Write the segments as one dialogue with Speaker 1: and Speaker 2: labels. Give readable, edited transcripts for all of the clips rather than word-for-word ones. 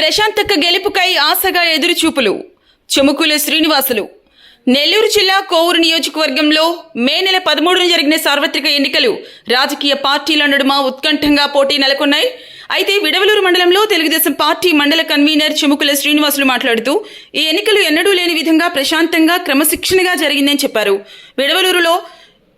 Speaker 1: ప్రశాంతక్క గెలుపుకై ఆశగా ఎదురుచూపులు. చెముకుల శ్రీనివాసులు. నెల్లూరు జిల్లా కోవూరు నియోజకవర్గంలో మే నెల 13న జరిగిన సార్వత్రిక ఎన్నికలు రాజకీయ పార్టీల నడుమ ఉత్కంఠంగా పోటీ నెలకొన్నాయి. అయితే విడవలూరు మండలంలో తెలుగుదేశం పార్టీ మండల కన్వీనర్ చెముకుల శ్రీనివాసులు మాట్లాడుతూ ఈ ఎన్నికలు ఎన్నడూ లేని విధంగా ప్రశాంతంగా క్రమశిక్షణగా జరిగిందని చెప్పారు. విడవలూరులో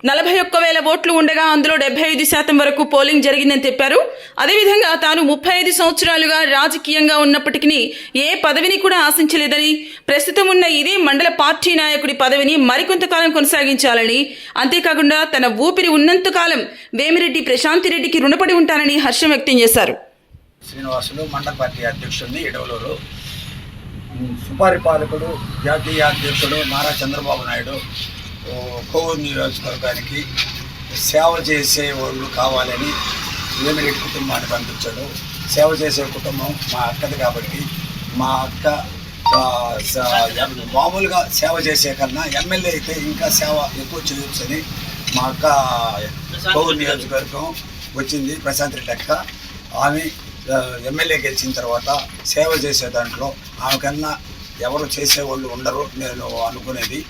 Speaker 1: 41,000 ఓట్లు ఉండగా అందులో 75% వరకు పోలింగ్ జరిగిందని చెప్పారు. అదేవిధంగా తాను 35 సంవత్సరాలుగా రాజకీయంగా ఉన్నప్పటికీ ఏ పదవిని కూడా ఆశించలేదని, ప్రస్తుతం ఉన్న ఇదే మండల పార్టీ నాయకుడి పదవిని మరికొంతకాలం కొనసాగించాలని, అంతేకాకుండా తన ఊపిరి ఉన్నంతకాలం వేమిరెడ్డి ప్రశాంతిరెడ్డికి రుణపడి ఉంటానని హర్షం వ్యక్తం చేశారు.
Speaker 2: శ్రీనివాసులు మండల పార్టీ అధ్యక్షుడిని ఎడవలూరు, సుపరిపాలకుడు జాతీయ అధ్యక్షుడు నారా చంద్రబాబు నాయుడు కోవూరు నియోజకవర్గానికి సేవ చేసే వాళ్ళు కావాలని వేమిరెడ్డి కుటుంబాన్ని పంపించాడు. సేవ చేసే కుటుంబం మా అక్కది కాబట్టి మా అక్క మామూలుగా సేవ చేసే కన్నా ఎమ్మెల్యే అయితే ఇంకా సేవ ఎక్కువ చేయొచ్చని మా అక్క కోవూరు నియోజకవర్గం వచ్చింది. ప్రశాంత్ రెడ్డి అక్క ఆమె ఎమ్మెల్యే గెలిచిన తర్వాత సేవ చేసే దాంట్లో ఆమె కన్నా ఎవరు చేసేవాళ్ళు ఉండరు నేను అనుకునేది.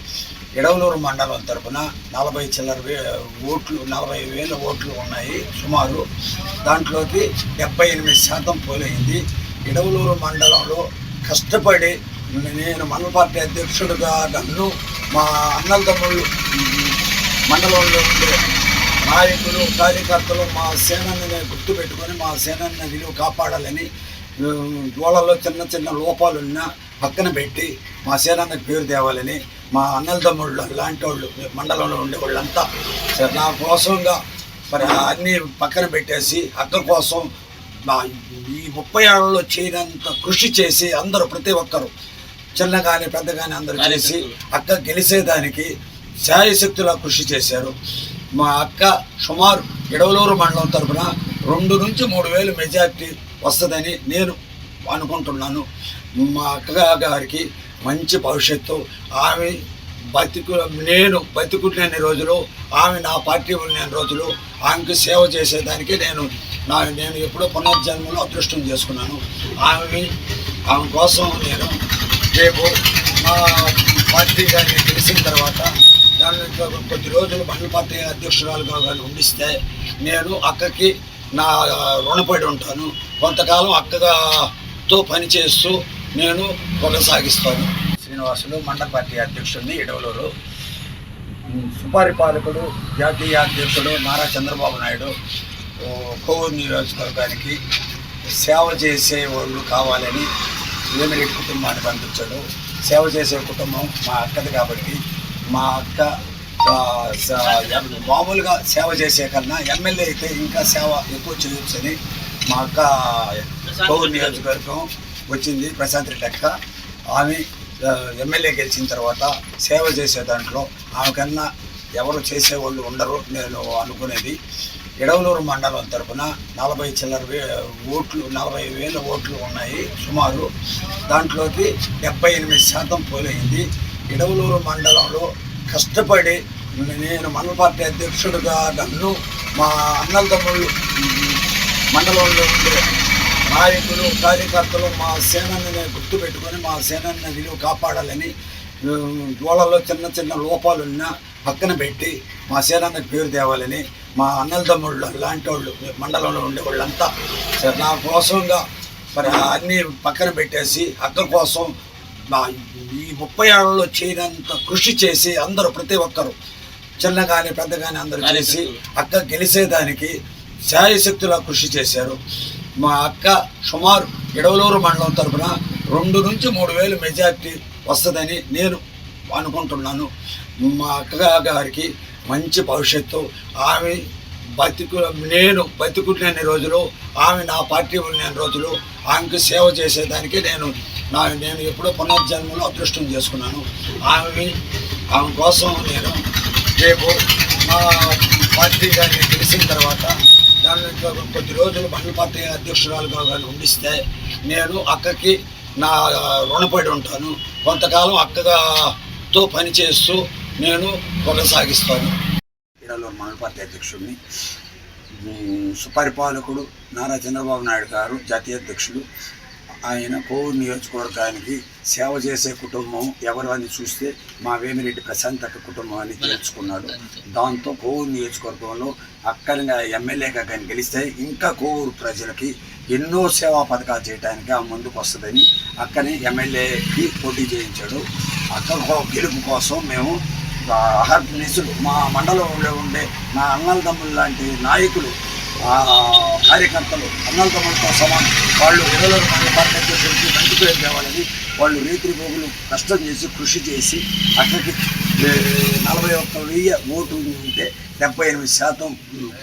Speaker 2: ఎడవలూరు మండలం తరఫున 40,000 ఓట్లు ఉన్నాయి సుమారు. దాంట్లోకి 78% పోలైంది. ఎడవలూరు మండలంలో కష్టపడి నేను మండల పార్టీ అధ్యక్షుడిగా నన్ను మా అన్నల తమ్ముళ్ళు మండలంలో ఉండే నాయకులు కార్యకర్తలు మా సేనని గుర్తుపెట్టుకొని మా సేనని విలువ కాపాడాలని వాళ్ళలో చిన్న చిన్న లోపాలున్నా పక్కన పెట్టి మా సేనానికి పేరు తేవాలని మా అన్నల తమ్ముళ్ళు లాంటి వాళ్ళు మండలంలో ఉండే వాళ్ళంతా నా కోసంగా మరి అన్నీ పక్కన పెట్టేసి అక్క కోసం ఈ 30 ఏళ్లలో చేయనంత కృషి చేసి అందరూ ప్రతి ఒక్కరు చిన్న కానీ పెద్ద కానీ అందరూ చేసి అక్క గెలిచేదానికి శాయశక్తులా కృషి చేశారు. మా అక్క సుమారు ఎడవలూరు మండలం తరఫున 2 నుంచి 3,000 మెజార్టీ వస్తుందని నేను అనుకుంటున్నాను. మా అక్క గారికి మంచి భవిష్యత్తు. ఆమె నేను బతికునే రోజులు, ఆమె నా పార్టీ ఉన్న రోజులు ఆమెకు సేవ చేసేదానికి నేను ఎప్పుడో పునర్జన్మలో అదృష్టం చేసుకున్నాను. ఆమె కోసం నేను రేపు మా పార్టీ గారిని తెలిసిన తర్వాత దాన్ని కొద్ది రోజులు మండల పార్టీ అధ్యక్షురాలుగా కానీ ఉండిస్తే నేను అక్కకి నా రుణపడి ఉంటాను. కొంతకాలం అక్కతో పనిచేస్తూ నేను కొనసాగిస్తాను. శ్రీనివాసులు మండల పార్టీ అధ్యక్షుడిని ఎడవలూరు, సుపరిపాలకుడు జాతీయ అధ్యక్షుడు నారా చంద్రబాబు నాయుడు కోవూరు నియోజకవర్గానికి సేవ చేసే వాళ్ళు కావాలని వేమిరెడ్డి కుటుంబాన్ని పంపించాడు. సేవ చేసే కుటుంబం మా అక్కది కాబట్టి మా అక్క మామూలుగా సేవ చేసే కన్నా ఎమ్మెల్యే అయితే ఇంకా సేవ ఎక్కువ చేయొచ్చని మా అక్క కోవూరు నియోజకవర్గం వచ్చింది. ప్రశాంత్ రెడ్డి అక్క ఆమె ఎమ్మెల్యే గెలిచిన తర్వాత సేవ చేసే దాంట్లో ఆమె కన్నా ఎవరు చేసేవాళ్ళు ఉండరు నేను అనుకునేది. ఎడవలూరు మండలం తరఫున 40,000 ఓట్లు ఉన్నాయి సుమారు. దాంట్లోకి 78% పోలైంది. ఎడవలూరు మండలంలో కష్టపడి నేను మండల పార్టీ అధ్యక్షుడిగా నన్ను మా అన్నల తమ్ముళ్ళు మండలంలో ఉండే నాయకులు కార్యకర్తలు మా సేనని గుర్తుపెట్టుకొని మా సేనని విలువ కాపాడాలని వాళ్ళలో చిన్న చిన్న లోపాలున్నా పక్కన పెట్టి మా సేనానికి పేరు తేవాలని మా అన్నల తమ్ముళ్ళు లాంటి వాళ్ళు మండలంలో ఉండే వాళ్ళంతా నా కోసంగా మరి అన్నీ పక్కన పెట్టేసి అక్క కోసం ఈ 30 ఏళ్లలో చేయనంత కృషి చేసి అందరూ ప్రతి ఒక్కరు చిన్న కానీ పెద్ద కానీ అందరూ చేసి అక్క గెలిచేదానికి శాయశక్తులా కృషి చేశారు. మా అక్క సుమారు ఎడవలూరు మండలం తరఫున 2 నుంచి 3,000 మెజార్టీ వస్తుందని నేను అనుకుంటున్నాను. మా అక్క గారికి మంచి భవిష్యత్తు. ఆమె నేను బతికునే రోజులు, ఆమె నా పార్టీ ఉన్న రోజులు ఆమెకు సేవ చేసేదానికి నేను ఎప్పుడో పునర్జన్మలో అదృష్టం చేసుకున్నాను. ఆమె కోసం నేను రేపు మా పార్టీ గారిని తెలిసిన తర్వాత దాన్ని కొద్ది రోజులు మండల పార్టీ అధ్యక్షురాలుగా కానీ ఉండిస్తే నేను అక్కకి నా రుణపడి ఉంటాను. కొంతకాలం అక్కతో పనిచేస్తూ నేను కొనసాగిస్తాను. ఎడవలూరు మండల పార్టీ అధ్యక్షుడిని, సుపరిపాలకుడు నారా చంద్రబాబు నాయుడు గారు జాతీయ అధ్యక్షుడు ఆయన కోవూరు నియోజకవర్గానికి సేవ చేసే కుటుంబం ఎవరు అని చూస్తే మా వేమిరెడ్డి ప్రశాంత్ అక్క కుటుంబం అని తెలుసుకున్నాడు. దాంతో కోవూరు నియోజకవర్గంలో అక్కడిగా ఎమ్మెల్యేగా కానీ గెలిస్తే ఇంకా కోవూరు ప్రజలకి ఎన్నో సేవా పథకాలు చేయడానికి ఆ ముందుకు వస్తుందని అక్కని ఎమ్మెల్యేకి పోటీ చేయించాడు. అక్క గెలుపు కోసం మేము అహర్నిశలు మా మండలంలో ఉండే నా అన్నలదమ్ములు లాంటి నాయకులు కార్యకర్తలు అన్నలదమ్ములతో సమానం వాళ్ళు 20 మంది పార్టీ అధ్యక్షులకి మంచి పేరు తేవాలని వాళ్ళు రీతి పోగులు కష్టం చేసి కృషి చేసి అక్కడికి 41,000 ఓటు ఉంటే 78%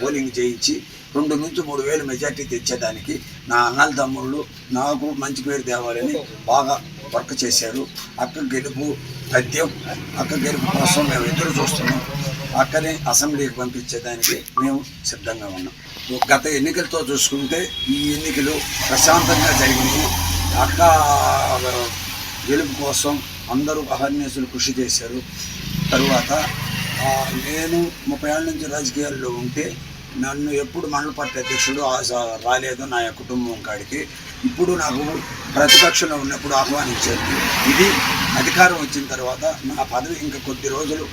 Speaker 2: పోలింగ్ చేయించి 2 నుంచి 3 వేలు మెజార్టీ తెచ్చేదానికి నా అన్నలదమ్ముళ్ళు నాకు మంచి పేరు తేవాలని బాగా వర్క్ చేశారు. అక్క గెలుపు పద్యం అక్క గెలుపు కోసం మేము ఎదురు చూస్తున్నాం. అక్కని అసెంబ్లీకి పంపించేదానికి మేము సిద్ధంగా ఉన్నాం. గత ఎన్నికలతో చూసుకుంటే ఈ ఎన్నికలు ప్రశాంతంగా జరిగింది. అక్క గెలుపు కోసం అందరూ అహర్నిశలు కృషి చేశారు. తరువాత నేను 30 ఏళ్ళ నుంచి రాజకీయాల్లో ఉంటే నన్ను ఎప్పుడు మండల పార్టీ అధ్యక్షుడు రాలేదు నా కుటుంబం కాడికి. ఇప్పుడు నాకు ప్రతిపక్షంలో ఉన్నప్పుడు ఆహ్వానించారు. ఇది అధికారం వచ్చిన తర్వాత నా పదవి ఇంకా కొద్ది రోజులు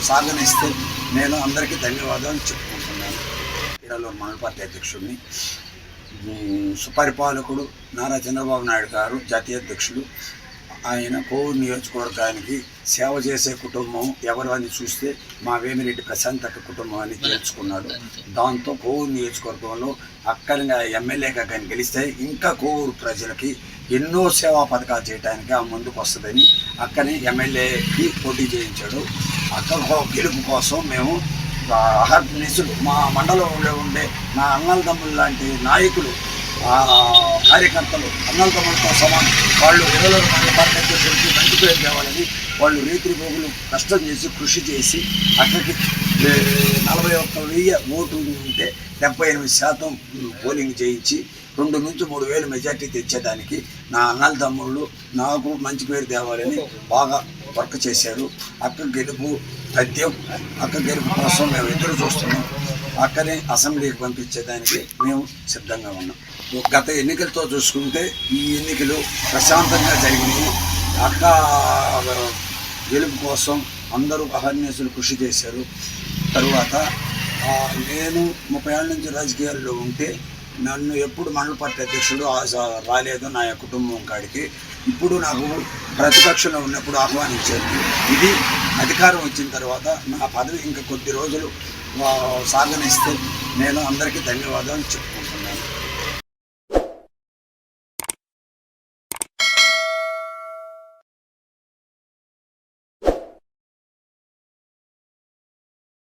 Speaker 2: సాగనిస్తే నేను అందరికీ ధన్యవాదాలు చెప్పుకుంటున్నాను. ఈడలూరు మండల పార్టీ అధ్యక్షుడిని, సుపరిపాలకుడు నారా చంద్రబాబు నాయుడు గారు జాతీయ అధ్యక్షుడు. ఆయన కోవూరు నియోజకవర్గానికి సేవ చేసే కుటుంబం ఎవరు అని చూస్తే మా వేమిరెడ్డి ప్రశాంత్ అక్క కుటుంబం అని తెలుసుకున్నాడు. దాంతో కోవూరు నియోజకవర్గంలో అక్కడిగా ఎమ్మెల్యేగా కానీ గెలిస్తే ఇంకా కోవూరు ప్రజలకి ఎన్నో సేవా పథకాలు చేయడానికి ఆ ముందుకు వస్తుందని అక్కని ఎమ్మెల్యేకి పోటీ చేయించాడు. అక్క గెలుపు కోసం మేము అహర్నిశలు మా మండలంలో ఉండే నా అన్నలదమ్ములు లాంటి నాయకులు కార్యకర్తలు అన్నలదమ్ములతో సమానం వాళ్ళు 20 మంది పార్టీ అధ్యక్షులకి మంచి పేరు తేవాలని వాళ్ళు రీతి పోగులు కష్టం చేసి కృషి చేసి అక్కడికి 41,000 ఓటు ఉంటే 78% పోలింగ్ చేయించి 2 నుంచి 3 వేలు మెజార్టీ తెచ్చేదానికి నా అన్నలదమ్ముళ్ళు నాకు మంచి పేరు తేవాలని బాగా వర్క్ చేశారు. అక్క గెలుపు పద్యం అక్క గెలుపు కోసం మేము ఎదురు చూస్తున్నాం. అక్కని అసెంబ్లీకి పంపించేదానికి మేము సిద్ధంగా ఉన్నాం. గత ఎన్నికలతో చూసుకుంటే ఈ ఎన్నికలు ప్రశాంతంగా జరిగింది. అక్క గెలుపు కోసం అందరూ అహర్నిశలు కృషి చేశారు. తరువాత నేను 30 ఏళ్ళ నుంచి రాజకీయాల్లో ఉంటే నన్ను ఎప్పుడు మండల పార్టీ అధ్యక్షుడు రాలేదు నా కుటుంబం కాడికి. ఇప్పుడు నాకు ప్రతిపక్షంలో ఉన్నప్పుడు ఆహ్వానించారు. ఇది అధికారం వచ్చిన తర్వాత నా పదవి ఇంకా కొద్ది రోజులు సాగనిస్తే నేను అందరికీ ధన్యవాదాలు చెప్తాను.